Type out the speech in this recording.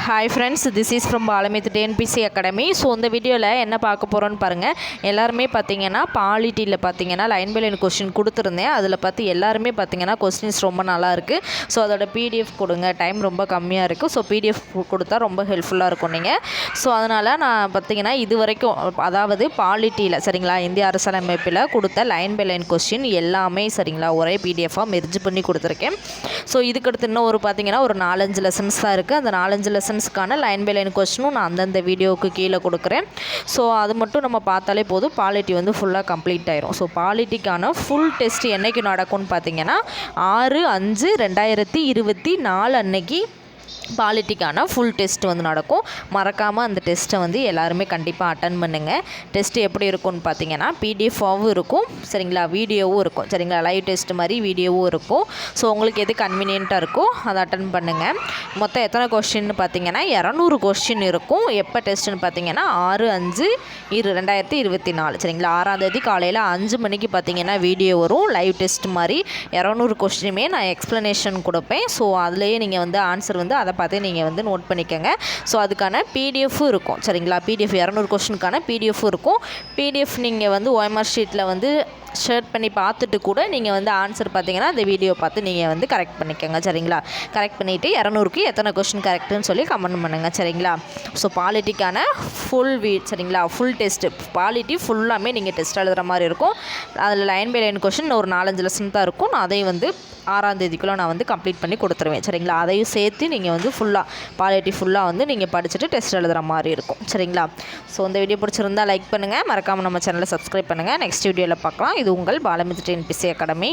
Hi friends, this is from Balamith TNPSC academy. So இந்த வீடியோவில் என்ன பார்க்க போகிறோன்னு பாருங்கள். எல்லாருமே பார்த்தீங்கன்னா பாலிட்டியில் பார்த்தீங்கன்னா லைன் பை லைன் கொஸ்டின் கொடுத்துருந்தேன். அதில் பார்த்து எல்லாருமே பார்த்தீங்கன்னா கொஸ்டின்ஸ் ரொம்ப நல்லா இருக்குது. ஸோ அதோட பிடிஎஃப் கொடுங்க, டைம் ரொம்ப கம்மியாக இருக்குது. ஸோ பிடிஎஃப் கொடுத்தா ரொம்ப ஹெல்ப்ஃபுல்லாக இருக்கும் நீங்கள். ஸோ அதனால் நான் பார்த்தீங்கன்னா இது வரைக்கும் அதாவது பாலிட்டியில் சரிங்களா, இந்திய அரசியலமைப்பில் கொடுத்த லைன் பை லைன் கொஸ்டின் எல்லாமே சரிங்களா ஒரே பிடிஎஃபாக மெர்ஜ் பண்ணி கொடுத்துருக்கேன். ஸோ இதுக்கடுத்து இன்னும் பார்த்தீங்கன்னா ஒரு 4-5 லெசன்ஸ் தான் இருக்குது. அந்த 4-5 லெசன்ஸ்க்கான லைன் பை லைன் கொஸ்டினும் நான் அந்தந்த வீடியோவுக்கு கீழே கொடுக்குறேன். ஸோ அது மட்டும் நம்ம பார்த்தாலே போதும், பாலிட்டி வந்து ஃபுல்லாக கம்ப்ளீட் ஆயிரும். ஸோ பாலிட்டிக்கான ஃபுல் டெஸ்ட் என்றைக்கு நடக்கும்னு பார்த்தீங்கன்னா 6/5/2024 அன்னைக்கு பாலிட்டிக்கான ஃபுல் டெஸ்ட் வந்து நடக்கும். மறக்காமல் அந்த டெஸ்ட்டை வந்து எல்லாருமே கண்டிப்பாக அட்டன் பண்ணுங்கள். டெஸ்ட்டு எப்படி இருக்கும்னு பார்த்தீங்கன்னா பிடிஎஃபாகவும் இருக்கும் சரிங்களா, வீடியோவும் இருக்கும் சரிங்களா, லைவ் டெஸ்ட் மாதிரி வீடியோவும் இருக்கும். ஸோ உங்களுக்கு எது கன்வீனியண்ட்டாக இருக்கோ அதை அட்டன் பண்ணுங்கள். மொத்தம் எத்தனை கொஸ்டின்னு பார்த்தீங்கன்னா 200 கொஸ்டின் இருக்கும். எப்போ டெஸ்ட்டுன்னு பார்த்தீங்கன்னா 6/5/2024 சரிங்களா, 6ஆம் தேதி காலையில் 5 மணிக்கு பார்த்தீங்கன்னா வீடியோ வரும். லைவ் டெஸ்ட் மாதிரி 200 கொஸ்டினுமே நான் எக்ஸ்ப்ளனேஷன் கொடுப்பேன். ஸோ அதுலேயே நீங்கள் வந்து ஆன்சர் வந்து அதை பார்த்து நீங்கள் வந்து நோட் பண்ணிக்கோங்க. ஸோ அதுக்கான பிடிஎஃப்பும் இருக்கும் சரிங்களா, பிடிஎஃப் 200 கொஸ்டினுக்கான பிடிஎஃப்பும் இருக்கும். பிடிஎஃப் நீங்கள் வந்து OMR ஷீட்டில் வந்து ஷேர் பண்ணி பார்த்துட்டு கூட நீங்கள் வந்து ஆன்சர் பார்த்தீங்கன்னா அந்த வீடியோ பார்த்து நீங்கள் வந்து கரெக்ட் பண்ணிக்கோங்க சரிங்களா. கரெக்ட் பண்ணிவிட்டு 200க்கு எத்தனை கொஸ்டின் கரெக்டுன்னு சொல்லி கமெண்ட் பண்ணுங்கள் சரிங்களா. ஸோ பாலிட்டிக்கான ஃபுல் சரிங்களா, ஃபுல் டெஸ்ட்டு பாலிட்டி ஃபுல்லாமே நீங்கள் டெஸ்ட் எழுதுகிற மாதிரி இருக்கும். அதில் லைன் பை லைன் கொஸ்டின் ஒரு 4-5 லெசன் தான் இருக்கும். நான் அதையும் வந்து 6ஆம் தேதிக்குள்ளே நான் வந்து கம்ப்ளீட் பண்ணி கொடுத்துருவேன் சரிங்களா. அதையும் சேர்த்து நீங்கள் வந்து ஃபுல்லாக பாலிட்டி ஃபுல்லாக வந்து நீங்கள் படிச்சுட்டு டெஸ்ட் எழுதுகிற மாதிரி இருக்கும் சரிங்களா. ஸோ இந்த வீடியோ பிடிச்சிருந்தால் லைக் பண்ணுங்கள், மறக்காமல் நம்ம சேனலை சப்ஸ்கிரைப் பண்ணுங்கள். நெக்ஸ்ட் வீடியோவில் பார்க்கலாம். இது உங்கள் பாலமித் டிஎன்பிசி அகாடமி.